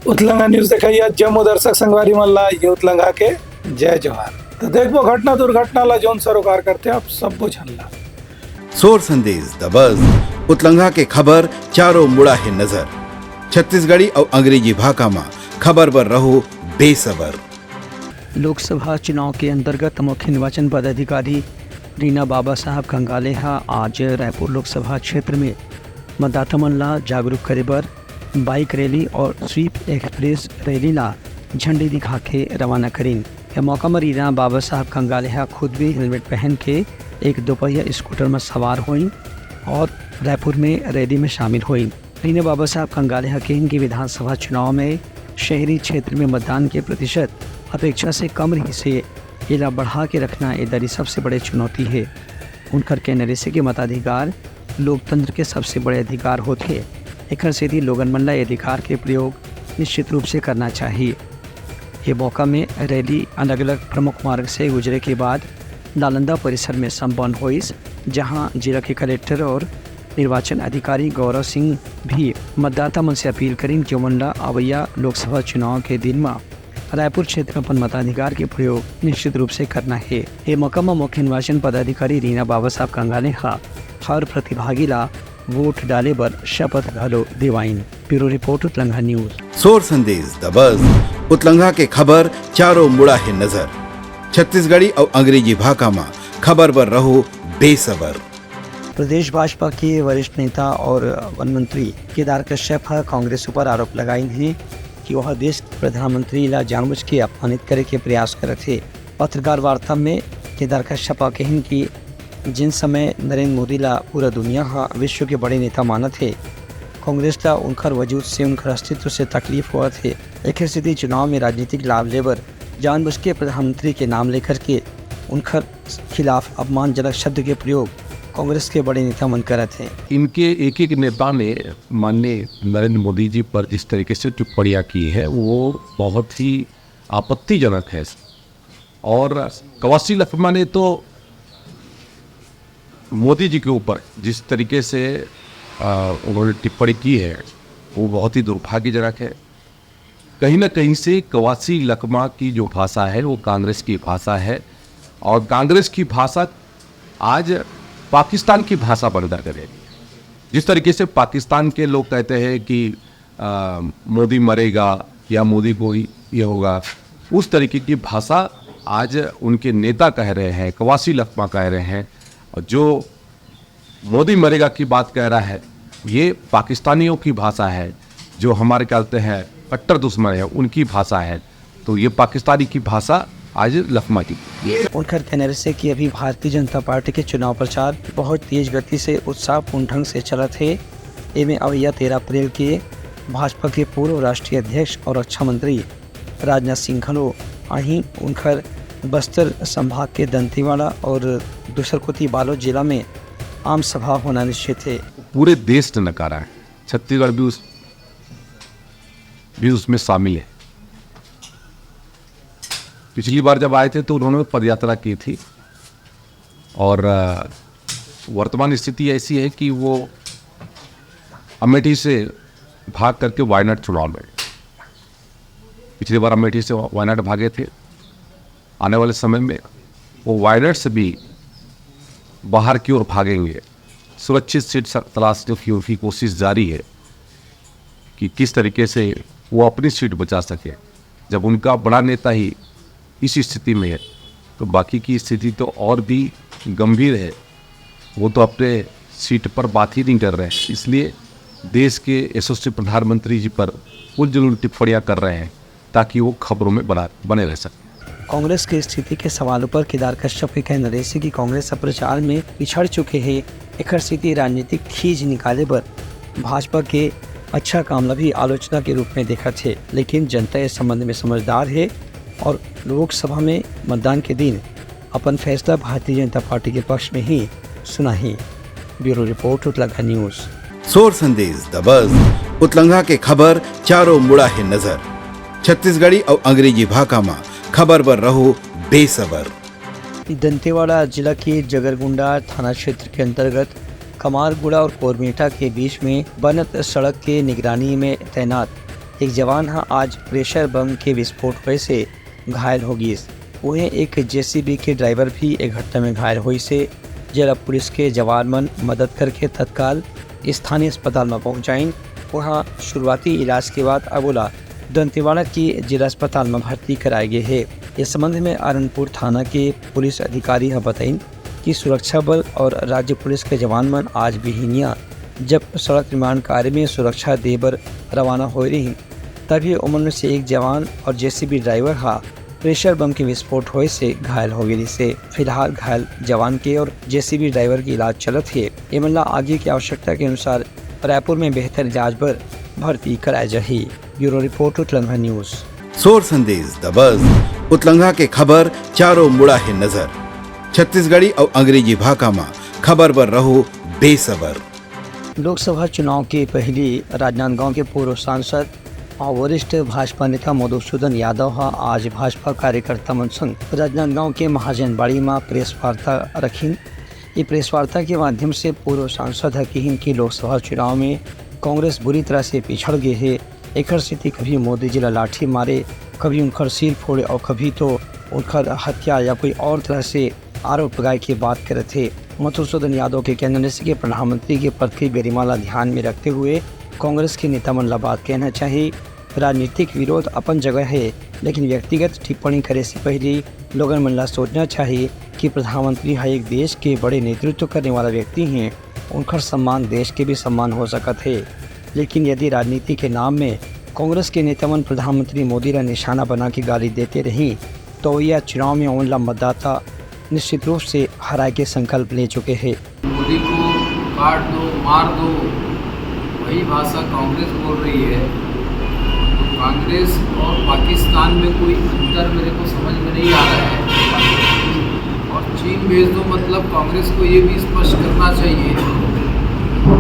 उतलंगा news देखाइए Jammu दर्शक संगवारी मल्ला ये उतलंगा के जय जवान। तो देखो घटना दुर्घटना ला जोन सरोकार करते आप सब बुझल्ला। सोर संदेश दबज उतलंगा के खबर चारों मुड़ा है नजर। छत्तीसगढ़ी और अंग्रेजी भाषा में खबर पर रहो बेसबर। लोकसभा चुनाव के अंतर्गत मुख्य निर्वाचन पदाधिकारी रीना बाबा साहब कंगाले आज रायपुर लोकसभा क्षेत्र में मतदाता मन ला जागरूक करे बर बाइक रैली और स्वीप एक्सप्रेस रैली ला झंडी दिखा के रवाना करीन। यह मौका में रीना बाबा साहब कंगाले खुद भी हेलमेट पहन के एक दोपहिया स्कूटर में सवार हुई और रायपुर में रैली में शामिल हुई। रीना बाबा साहब कंगाले के इनकी विधानसभा चुनाव में शहरी क्षेत्र में मतदान के प्रतिशत अपेक्षा से कम रही से इला बढ़ा के रखना ये दरी सबसे बड़े चुनौती है। उनकर कहने से कि मताधिकार लोकतंत्र के सबसे बड़े अधिकार होते एक सीधी लोगन मन ला अधिकार के प्रयोग निश्चित रूप से करना चाहिए। ये मौका में रैली अलग अलग प्रमुख मार्ग से गुजरे के बाद नालंदा परिसर में संपन्न हुई, जहां जिला के कलेक्टर और निर्वाचन अधिकारी गौरव सिंह भी मतदाता मन से अपील करें कि मन ला अवैया लोकसभा चुनाव के दिन में रायपुर क्षेत्र में अपन मताधिकार के प्रयोग निश्चित रूप से करना है। ये मौका में मुख्य निर्वाचन पदाधिकारी रीना बाबा साहब कंगाले हर प्रतिभागी ला वोट डाले बर शपथ घलो दिवाइन। ब्यूरो रिपोर्ट उतलंगा न्यूज। सोर संदेश दबज उतलंगा के खबर चारों मुड़ा है नजर। छत्तीसगढ़ी और अंग्रेजी भाषा में खबर पर रहो बेसबर। प्रदेश भाजपा के वरिष्ठ नेता और वन मंत्री केदार कश्यप कांग्रेस पर आरोप लगाए हैं कि वह देश के प्रधानमंत्री ला जानबूझ के अपमानित करे के प्रयास करे थे। पत्रकार वार्ता में केदार कश्यप कहें कि जिन समय नरेंद्र मोदी ला पूरा दुनिया विश्व के बड़े नेता माना थे, कांग्रेस ला उनकर वजूद से उनकर अस्तित्व से तकलीफ हुआ थे। एक स्थिति चुनाव में राजनीतिक लाभ लेबर जानबूझ के प्रधानमंत्री के नाम लेकर के उनकर खिलाफ अपमानजनक शब्द के प्रयोग कांग्रेस के बड़े नेता मन करे थे। इनके एक एक नेता ने माननीय नरेंद्र मोदी जी पर जिस तरीके से टिप्पणियाँ की है वो बहुत ही आपत्तिजनक है। और कवासी लखमा ने तो मोदी जी के ऊपर जिस तरीके से उन्होंने टिप्पणी की है वो बहुत ही दुर्भाग्यजनक है। कहीं ना कहीं से कवासी लखमा की जो भाषा है वो कांग्रेस की भाषा है और कांग्रेस की भाषा आज पाकिस्तान की भाषा बनता करे। जिस तरीके से पाकिस्तान के लोग कहते हैं कि मोदी मरेगा या मोदी को ये होगा, उस तरीके की भाषा आज उनके नेता कह रहे हैं, कवासी लखमा कह रहे हैं। और जो मोदी मरेगा की बात कह रहा है ये पाकिस्तानियों की भाषा है, जो हमारे कहते हैं कट्टर दुश्मन है उनकी भाषा है। तो ये पाकिस्तानी की भाषा आज लखमा की। उनका कहने से कि अभी भारतीय जनता पार्टी के चुनाव प्रचार बहुत तेज गति से उत्साहपूर्ण ढंग से चला थे। इनमें अवैया 13 अप्रैल के भाजपा के पूर्व राष्ट्रीय अध्यक्ष और रक्षा मंत्री राजनाथ सिंह खलो अहीं उनकर बस्तर संभाग के दंतेवाड़ा और दूसरकोती बालोद जिला में आम सभा होना निश्चित है। पूरे देश ने नकारा है, छत्तीसगढ़ भी उसमें शामिल है। पिछली बार जब आए थे तो उन्होंने पदयात्रा की थी और वर्तमान स्थिति ऐसी है कि वो अमेठी से भाग करके वायनाड चुनाव लड़े। पिछली बार अमेठी से वायनाड भागे थे। आने वाले समय में वो वायनाड से भी बाहर की ओर भागेंगे। सुरक्षित सीट तलाशने की उनकी कोशिश जारी है कि किस तरीके से वो अपनी सीट बचा सके। जब उनका बड़ा नेता ही इस स्थिति में है तो बाकी की स्थिति तो और भी गंभीर है। वो तो अपने सीट पर बात ही नहीं कर रहे हैं, इसलिए देश के यशस्वी प्रधानमंत्री जी पर उलझुल टिप्पणियाँ कर रहे हैं ताकि वो खबरों में बने रह सकें। कांग्रेस की स्थिति के सवालों पर केदार कश्यप के कहने से कि कांग्रेस प्रचार में पिछड़ चुके हैं। एक स्थिति राजनीतिक खींच निकाले पर भाजपा के अच्छा कामला भी आलोचना के रूप में देखा थे, लेकिन जनता इस संबंध में समझदार है और लोकसभा में मतदान के दिन अपन फैसला भारतीय जनता पार्टी के पक्ष में ही सुना ही। ब्यूरो रिपोर्ट उतलंगा न्यूज। सोर संदेश दबज उतलंगा के खबर चारों मुड़ा है नजर। छत्तीसगढ़ी और अंग्रेजी भाषा में खबर पर रहो बेसबर। दंतेवाड़ा जिला के जगरगुंडा थाना क्षेत्र के अंतर्गत कमारगुड़ा और कोरमेटा के बीच में बनत सड़क के निगरानी में तैनात एक जवान आज प्रेशर बम के विस्फोट होए से घायल हो गई। वहीं एक जेसीबी के ड्राइवर भी एक घटना में घायल हुई से जरा पुलिस के जवान मन मदद करके तत्काल स्थानीय अस्पताल में पहुंचाइन। वहां शुरुआती इलाज के बाद अबोला दंतेवाड़ा की जिला अस्पताल में भर्ती कराए गए है। इस संबंध में अरनपुर थाना के पुलिस अधिकारी बताइन कि सुरक्षा बल और राज्य पुलिस के जवान मन आज बिहिनिया जब सड़क निर्माण कार्य में सुरक्षा देबर रवाना हो रही तभी उमन में से एक जवान और जेसीबी ड्राइवर प्रेशर बम के विस्फोट होए से घायल हो गई से फिलहाल घायल जवान के और जेसीबी ड्राइवर की इलाज चलत है। ये मामला आगे की आवश्यकता के अनुसार रायपुर में बेहतर इलाज पर भर्ती कराया जाए। ब्यूरो रिपोर्ट उत्लंघा न्यूज। सोर संदेश द बज़ उतलंघा के खबर चारों मुड़ा है नजर। छत्तीसगढ़ी और अंग्रेजी भाषा में खबर पर रहो बेसबर। लोकसभा चुनाव के पहले राजनांदगांव के पूर्व सांसद और वरिष्ठ भाजपा नेता मधुसूदन यादव आज भाजपा कार्यकर्ता मन संग राजनांदगांव के महाजनबाड़ी में प्रेस वार्ता रखी। ये प्रेस वार्ता के माध्यम से पूर्व सांसद कहिन कि लोकसभा चुनाव में कांग्रेस बुरी तरह से पिछड़ गए है। एक स्थिति कभी मोदी जी लाठी मारे, कभी उनकर सिर फोड़े और कभी तो उनकर हत्या या कोई और तरह से आरोप लगाए की बात करे थे। मधुसूदन यादव के कहने से कि प्रधानमंत्री के पद की गरिमा ध्यान में रखते हुए कांग्रेस के नेता मन ला बात कहना चाहिए। राजनीतिक विरोध अपन जगह है, लेकिन व्यक्तिगत टिप्पणी करे से पहले लोगों मन ला सोचना चाहिए कि प्रधानमंत्री एक देश के बड़े नेतृत्व करने वाला व्यक्ति हैं। उनका सम्मान देश के भी सम्मान हो सकत है, लेकिन यदि राजनीति के नाम में कांग्रेस के नेता मन प्रधानमंत्री मोदी का निशाना बना के गाली देते रही तो यह चुनाव में उनला मतदाता निश्चित रूप से हराए के संकल्प ले चुके हैं। मोदी को काट दो, मार दो, वही भाषा कांग्रेस बोल रही है। तो कांग्रेस और पाकिस्तान में कोई अंतर मेरे को समझ में नहीं आ रहा है। और चीन भेज दो मतलब कांग्रेस को ये भी स्पष्ट करना चाहिए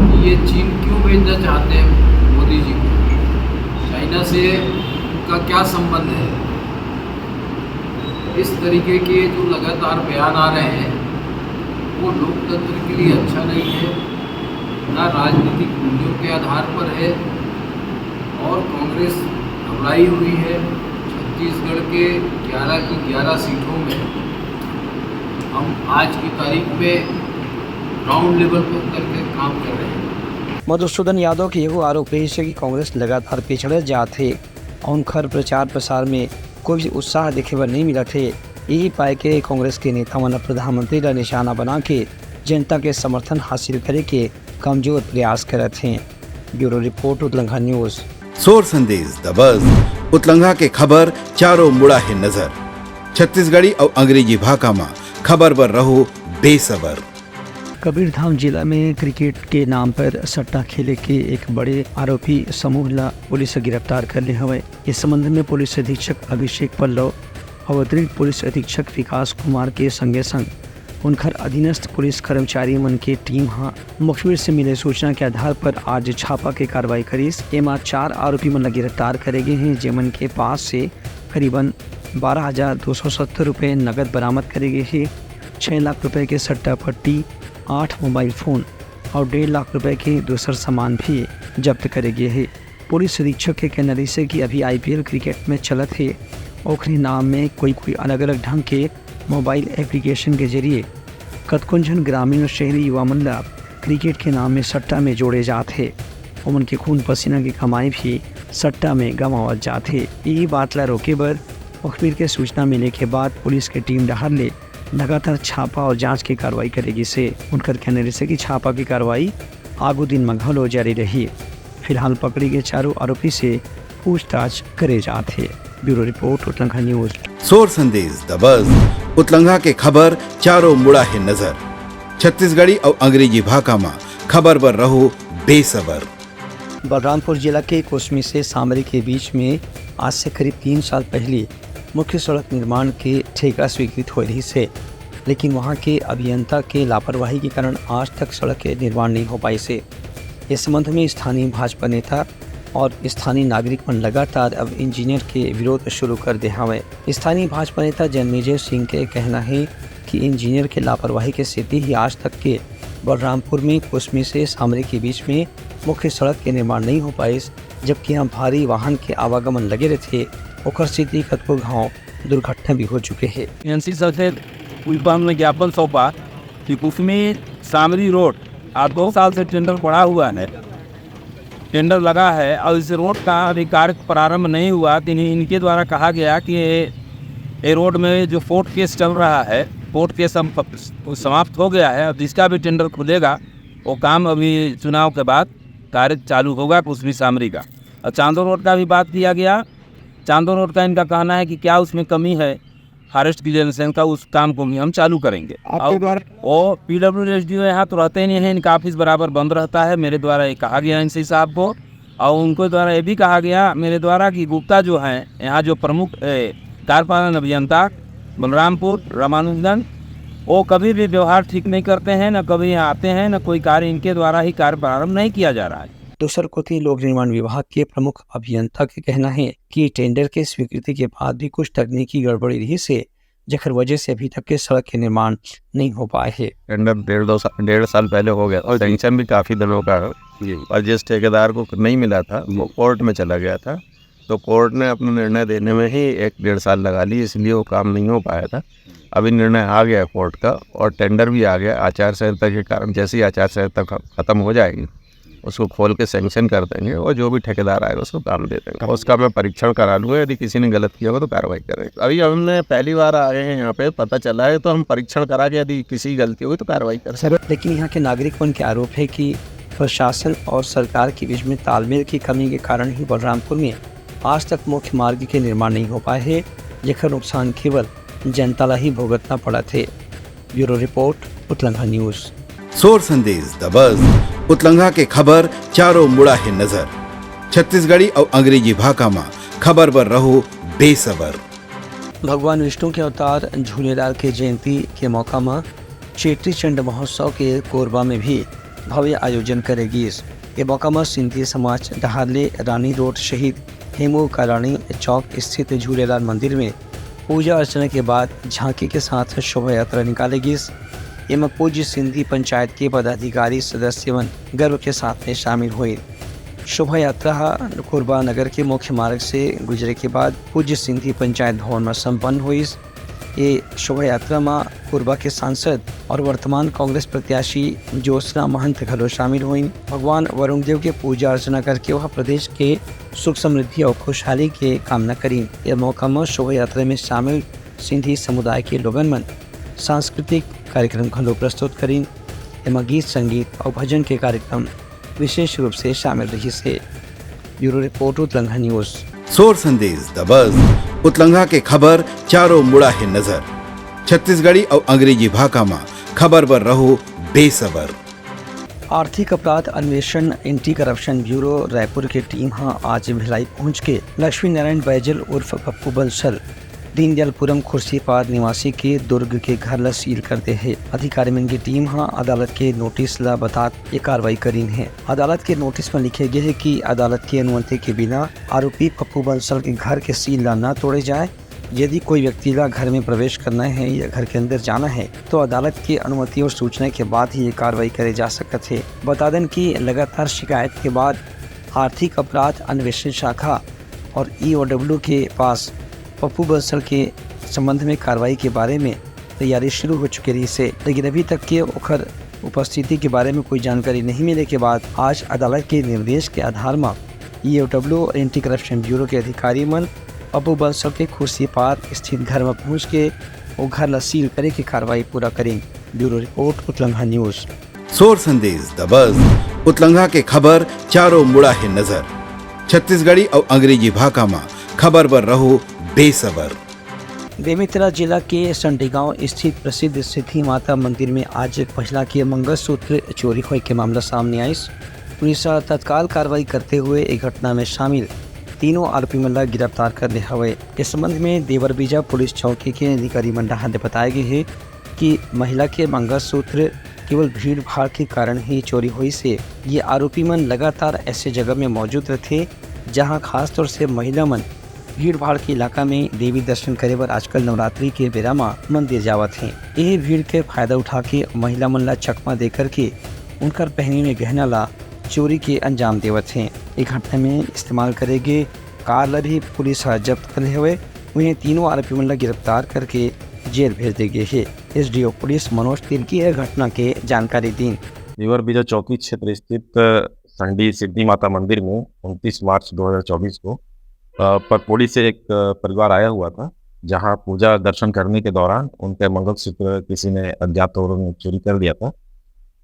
कि ये चीन क्यों भेजना चाहते हैं मोदी जी को। चाइना से उनका क्या संबंध है। इस तरीके के जो लगातार बयान आ रहे हैं वो लोकतंत्र के लिए अच्छा नहीं है, ना राजनीतिक मूल्यों के आधार पर है। और कांग्रेस घबराई हुई है। छत्तीसगढ़ के 11 की 11 सीटों में हम आज की तारीख में ग्राउंड लेवल पर करके काम कर रहे हैं। मधुसूदन यादव के एगो आरोप रही है कि कांग्रेस लगातार पिछड़े जाते और उनकर प्रचार प्रसार में कोई भी उत्साह देखे पर नहीं मिला थे। यही पाए के कांग्रेस के नेता मन प्रधानमंत्री का निशाना बना के जनता के समर्थन हासिल करे के कमजोर प्रयास करत हैं। ब्यूरो रिपोर्ट उत्लंघा न्यूज। सोर संदेश द बज़ उतलंघा के खबर चारों मुड़ा है नजर। छत्तीसगढ़ी और अंग्रेजी भाषा में खबर पर रहो बेसबर। कबीरधाम जिला में क्रिकेट के नाम पर सट्टा खेले के एक बड़े आरोपी समूह ला पुलिस गिरफ्तार कर ले हवे। इस संबंध में पुलिस अधीक्षक अभिषेक पल्लव और अतिरिक्त पुलिस अधीक्षक विकास कुमार के संगे संग उनकर अधीनस्थ पुलिस कर्मचारी मन के टीम मुखबिर से मिले सूचना के आधार पर आज छापा के कार्रवाई करीस। एमा 4 आरोपी मन गिरफ्तार करे गए हैं, जेमन के पास से करीबन 12,270 रुपये नगद बरामद करे गए हैं। 6 लाख रुपए के सट्टा पट्टी, 8 मोबाइल फ़ोन और 1.5 लाख रुपए के दूसर सामान भी जब्त करे गए हैं। पुलिस अधीक्षक के कहने से कि अभी IPL क्रिकेट में चलत है, ओखरी नाम में कोई अलग अलग ढंग के मोबाइल एप्लीकेशन के जरिए कतकुंजन ग्रामीण और शहरी युवा मन ला क्रिकेट के नाम में सट्टा में जोड़े जाते हैं। उमन के खून पसीना की कमाई भी सट्टा में गंवावत जाते। यही बात ला रोके बर मुखबिर के सूचना मिले के बाद पुलिस की टीम डहर ले लगातार छापा और जांच की कार्रवाई करेगी से उनकर कहने से कि छापा की कार्रवाई आगू दिन में घलो जारी रही। फिलहाल पकड़ी गए चारों आरोपी से पूछताछ करे जाते। ब्यूरो रिपोर्ट उत्लंघा न्यूज। सोर संदेश द बज़ उतलंघा के खबर चारों मुड़ा है नजर। छत्तीसगढ़ी और अंग्रेजी भाषा में खबर पर रहो बेसबर। बलरामपुर जिला के कोसमी से सामरी के बीच में आज से करीब 3 साल पहले मुख्य सड़क निर्माण के ठेका स्वीकृत हो रही से, लेकिन वहां के अभियंता के लापरवाही के कारण आज तक सड़क के निर्माण नहीं हो पाई से। इस संबंध में स्थानीय भाजपा नेता और स्थानीय नागरिक मन लगातार अब इंजीनियर के विरोध शुरू कर दे हवे। स्थानीय भाजपा नेता जन्मेजय सिंह के कहना है कि इंजीनियर के लापरवाही के स्थिति ही आज तक के बलरामपुर में कोसमी से सामरी के बीच में मुख्य सड़क के निर्माण नहीं हो पाई, जबकि यहाँ भारी वाहन के आवागमन लगे रहते ओकर स्थिति कतको घाव दुर्घटना भी हो चुके हैं। एनसी सर से उल्पा में ज्ञापन सौंपा कि उसमें सामरी रोड आज 2 साल से टेंडर पड़ा हुआ है, टेंडर लगा है और इस रोड का अभी कार्य प्रारंभ नहीं हुआ। तो इनके द्वारा कहा गया कि ये रोड में जो कोर्ट केस चल रहा है, कोर्ट केस समाप्त हो गया है। अब जिसका भी टेंडर खुलेगा वो काम अभी चुनाव के बाद कार्य चालू होगा कुसमी सामरी का। और चांदो रोड का भी बात किया गया। चांदो रोड का इनका कहना है कि क्या उसमें कमी है फॉरेस्ट क्लियरेंस का, उस काम को भी हम चालू करेंगे। और PWD यहाँ तो रहते ही नहीं है, इनका ऑफिस बराबर बंद रहता है। मेरे द्वारा ये कहा गया इनसे साहब को, और उनको द्वारा ये भी कहा गया मेरे द्वारा कि गुप्ता जो हैं यहाँ जो प्रमुख कार्यपालन अभियंता बलरामपुर रामानुजन, वो कभी भी व्यवहार ठीक नहीं करते हैं, न कभी यहाँ आते हैं, न कोई कार्य इनके द्वारा ही कार्य प्रारंभ नहीं किया जा रहा है। दूसर कोती लोक निर्माण विभाग के प्रमुख अभियंता के कहना है कि टेंडर के स्वीकृति के बाद भी कुछ तकनीकी गड़बड़ी रही से जखर वजह से अभी तक के सड़क के निर्माण नहीं हो पाए है। टेंडर 1.5 साल पहले हो गया और टेंशन भी काफ़ी दिनों का है और जिस ठेकेदार को नहीं मिला था वो कोर्ट में चला गया था, तो कोर्ट ने अपना निर्णय देने में ही 1-1.5 साल लगा ली, इसलिए वो काम नहीं हो पाया था। अभी निर्णय आ गया कोर्ट का और टेंडर भी आ गया। आचार संहिता के कारण जैसे ही आचार संहिता ख़त्म हो जाएगी उसको खोल के सैंक्शन कर देंगे और जो भी ठेकेदार आएगा उसको काम दे देंगे। उसका मैं परीक्षण करा लूँगा, यदि किसी ने गलत किया होगा तो कार्रवाई करेंगे। अभी हमने पहली बार आए हैं यहाँ पे, पता चला है तो हम परीक्षण करा के यदि किसी गलती होगी तो कार्रवाई करें। सर, लेकिन यहाँ के नागरिकों के आरोप है कि प्रशासन और सरकार के बीच में तालमेल की कमी के कारण ही बलरामपुर में आज तक मुख्य मार्ग के निर्माण नहीं हो पाए है, जेकर नुकसान केवल जनता ला ही भुगतना पड़ा थे। ब्यूरो रिपोर्ट, उतलंघा न्यूज़। सोर संदेश दबज उतलंघा के खबर चारों मुड़ा है नजर। छत्तीसगढ़ी और अंग्रेजी भाषा में खबर पर रहो बेसबर। भगवान विष्णु के अवतार झूलेलाल के जयंती के मौका में चेटी चंड महोत्सव के कोरबा में भी भव्य आयोजन करेगी। ये मौका में सिंधी समाज डहारले रानी रोड शहीद हेमू कालानी चौक स्थित झूलेलाल मंदिर में पूजा अर्चना के बाद झांकी के साथ शोभा यात्रा निकालेगी। एवं पूज्य सिंधी पंचायत के पदाधिकारी सदस्यवन गर्व के साथ में शामिल हुए। शोभा यात्रा कोरबा नगर के मुख्य मार्ग से गुजरे के बाद पूज्य सिंधी पंचायत भवन में संपन्न हुई। ये शोभा यात्रा में कोरबा के सांसद और वर्तमान कांग्रेस प्रत्याशी ज्योत्सना महंत घलो शामिल हुई। भगवान वरुण देव के पूजा अर्चना करके वह प्रदेश के सुख समृद्धि और खुशहाली के कामना करी। यह मौका में शोभा यात्रा में शामिल सिंधी समुदाय के लोगन मन सांस्कृतिक कार्यक्रम घलो प्रस्तुत करी। एवं गीत संगीत और भजन के कार्यक्रम विशेष रूप से शामिल रही से। ब्यूरो रिपोर्ट, उतलंघा न्यूज़। सोर संदेश दबज उतलंघा के खबर चारों मुड़ा है नजर। छत्तीसगढ़ी और अंग्रेजी भाषा में खबर पर रहो बेसबर। आर्थिक अपराध अन्वेषण एंटी करप्शन ब्यूरो रायपुर की टीम आज भिलाई पहुंच के लक्ष्मी नारायण बैजल उर्फ पप्पू बंसल दीनदयालपुरम खुर्सीपार निवासी के दुर्ग के घर ला सील करते हैं। अधिकारी की टीम अदालत के नोटिस ला बता ये कार्रवाई करीन है। अदालत के नोटिस में लिखे गए है कि अदालत की अनुमति के बिना आरोपी पप्पू बंसल के घर के सील ला न तोड़े जाए। यदि कोई व्यक्ति ला घर में प्रवेश करना है या घर के अंदर जाना है तो अदालत की अनुमति और सूचना के बाद ही ये कार्रवाई करे जा सकते है। बता दें कि लगातार शिकायत के बाद आर्थिक अपराध अन्वेषण शाखा और EOW के पास पप्पू बंसल के संबंध में कार्रवाई के बारे में तैयारी शुरू हो चुकी रही से, लेकिन अभी तक के ओखर उपस्थिति के बारे में कोई जानकारी नहीं मिले के बाद आज अदालत के निर्देश के आधार में EOW और एंटी करप्शन ब्यूरो के अधिकारी मन पप्पू बंसल के खुर्सीपार स्थित घर में पहुंच के वो घर ला सील करे की कार्रवाई पूरा करें। ब्यूरो रिपोर्ट, उतलंघा न्यूज़। सोर संदेश दबज उतलंघा के खबर चारों मुड़ा है नजर। छत्तीसगढ़ी और अंग्रेजी भाषा में खबर पर रहो बेसबर। बेमेतरा जिला के संडेगांव स्थित प्रसिद्ध सिद्धि माता मंदिर में आज महिला के मंगलसूत्र चोरी होने के मामला सामने आई। पुलिस तत्काल कार्रवाई करते हुए एक घटना में शामिल तीनों आरोपी मन गिरफ्तार कर लिया हुए। इस संबंध में देवरबीजा पुलिस चौकी के अधिकारी मंडा ने बताया गया है कि महिला के मंगलसूत्र केवल भीड़ भाड़ के कारण ही चोरी हुई से ये आरोपी मन लगातार ऐसे जगह में मौजूद रहते जहां खासतौर से महिला मन भीड़ भाड़ के इलाका में देवी दर्शन करे बर आजकल नवरात्रि के बेरा में मंदिर जावत हैं। यही भीड़ के फायदा उठा के महिला मन ला चकमा दे करके उनकर पहने में गहना ला चोरी के अंजाम देवत हैं। एक घटना में इस्तेमाल करेगी कार ला भी पुलिस जब्त करे हुए उन्हें तीनों आरोपी मन ला गिरफ्तार करके जेल भेज दी गई है। एसडीओ पुलिस मनोज तिर्की यह घटना के जानकारी दी। लीवर बीजा चौकी क्षेत्र स्थित संडी सिद्धि माता मंदिर में 29 मार्च 2024 को पटपोड़ी से एक परिवार आया हुआ था, जहां पूजा दर्शन करने के दौरान उनके मंगलसूत्र किसी ने अज्ञात चोरों ने चोरी कर लिया था।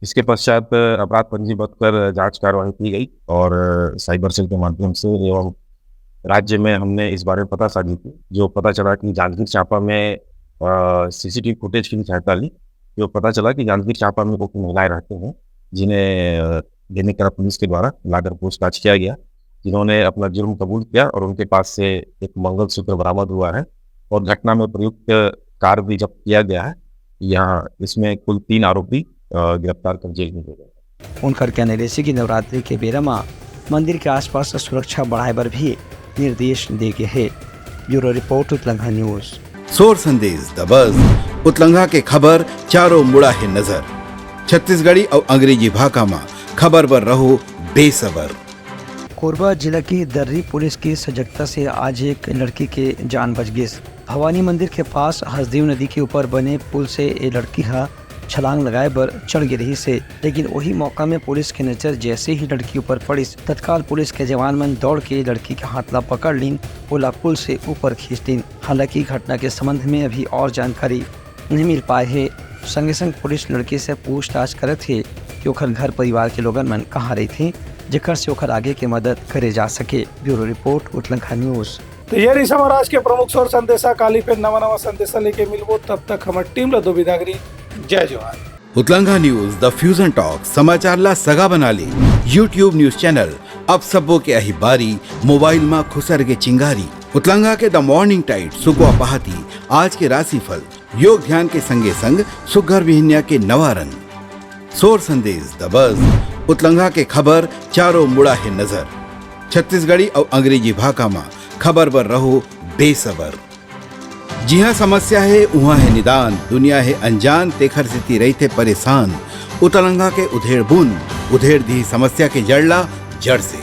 इसके पश्चात अपराध पंजीबद्ध कर जांच कार्रवाई की गई और साइबर सेल के माध्यम से एवं राज्य में हमने इस बारे में पता साझी की। जो पता चला कि जांजगीर चांपा में सीसीटीवी फुटेज की सहायता ली, जो पता चला कि जांजगीर चांपा में कुछ महिलाएं रहते हैं जिन्हें बेनीकरा पुलिस के द्वारा लाकर पूछताछ किया गया, जिन्होंने अपना जुर्म कबूल किया और उनके पास से एक मंगलसूत्र बरामद हुआ है और घटना में प्रयुक्त कार भी जब्त किया गया है। यहाँ इसमें कुल 3 आरोपी गिरफ्तार कर जेल में गए। उनकर कहने जैसे कि नवरात्रि के बेरा में मंदिर के आसपास सुरक्षा बढ़ाए पर भी निर्देश दे गए है। ब्यूरो रिपोर्ट उत्लंघा न्यूज। सोर संदेश द बज़ उतलंघा के खबर चारों मुड़ा है नजर। छत्तीसगढ़ी और अंग्रेजी भाषा में खबर पर रहो बेसबर। कोरबा जिला की दर्री पुलिस की सजगता से आज एक लड़की के जान बच गई। भवानी मंदिर के पास हसदेव नदी के ऊपर बने पुल से ये लड़की छलांग लगाए पर चढ़ गिरी से, लेकिन वही मौका में पुलिस की नजर जैसे ही लड़की ऊपर पड़ी, तत्काल पुलिस के जवान मन दौड़ के लड़की के हाथ ला पकड़ लीन, ओला पुल से ऊपर खींच लीन। हालांकि घटना के संबंध में अभी और जानकारी नहीं मिल पाए है। संगे संग पुलिस लड़की से पूछताछ करे थे कि ओखर घर परिवार के लोगन मन कहाँ रही थी, जेकर से ओखर आगे के मदद करे जा सके। ब्यूरो रिपोर्ट उत्लंघा न्यूज। तो ये रही हमारा आज के प्रमुख सोर संदेशा। काली फिर नवा संदेशा लेके मिलबो, तब तक हमारी टीम ला दो विदागरी। जय जवान। उतलंघा न्यूज द फ्यूजन टॉक समाचार ला सगा बना ली। यूट्यूब न्यूज चैनल अब सबो के अही बारी मोबाइल में खुसर के चिंगारी। उतलंघा के द मॉर्निंग टाइट सुगवा पहाती आज के राशिफल योग ध्यान के संगे संग सुघर विहिन्या के नवा रंग। सोर संदेश द बज़ उतलंघा के खबर चारों मुड़ा है नजर। छत्तीसगढ़ी और अंग्रेजी भाषा में खबर पर रहो बेसबर। जी हाँ, समस्या है वहाँ है निदान, दुनिया है अनजान तेखर स्थिति रही थे परेशान। उतलंघा के उधेड़ बूंद उधेड़ दी समस्या के जड़ला जड़ से।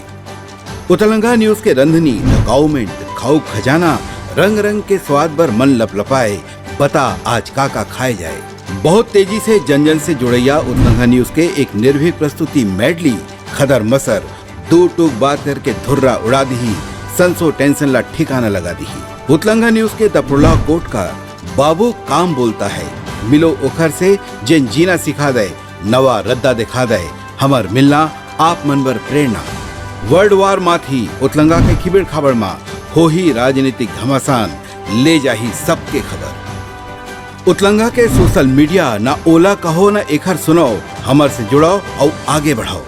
उतलंघा न्यूज के रंधनी गवर्नमेंट खाऊ खजाना रंग रंग के स्वाद पर मन लपलपाए, बता आज का खाए जाए। बहुत तेजी से जन जन से जुड़ैया उतलंघा न्यूज के एक निर्भीक प्रस्तुति मेडली खदर मसर दो टूक बात करके धुर्रा उड़ा दी, संसो टेंशन ला ठिकाना लगा दी। उतलंघा न्यूज के दपुरला कोट का बाबू काम बोलता है, मिलो ओखर से जिन जीना सिखा दे, नवा रद्दा दिखा दे, हमर मिलना आप मन बर प्रेरणा। वर्ल्ड वार माथी उतलंघा के खिबड़ खबर मा हो ही राजनीतिक घमासान, ले जाही सबके खबर। उतलंघा के सोशल मीडिया ना ओला कहो ना एखर सुनाओ, हमर से जुड़ाओ और आगे बढ़ाओ।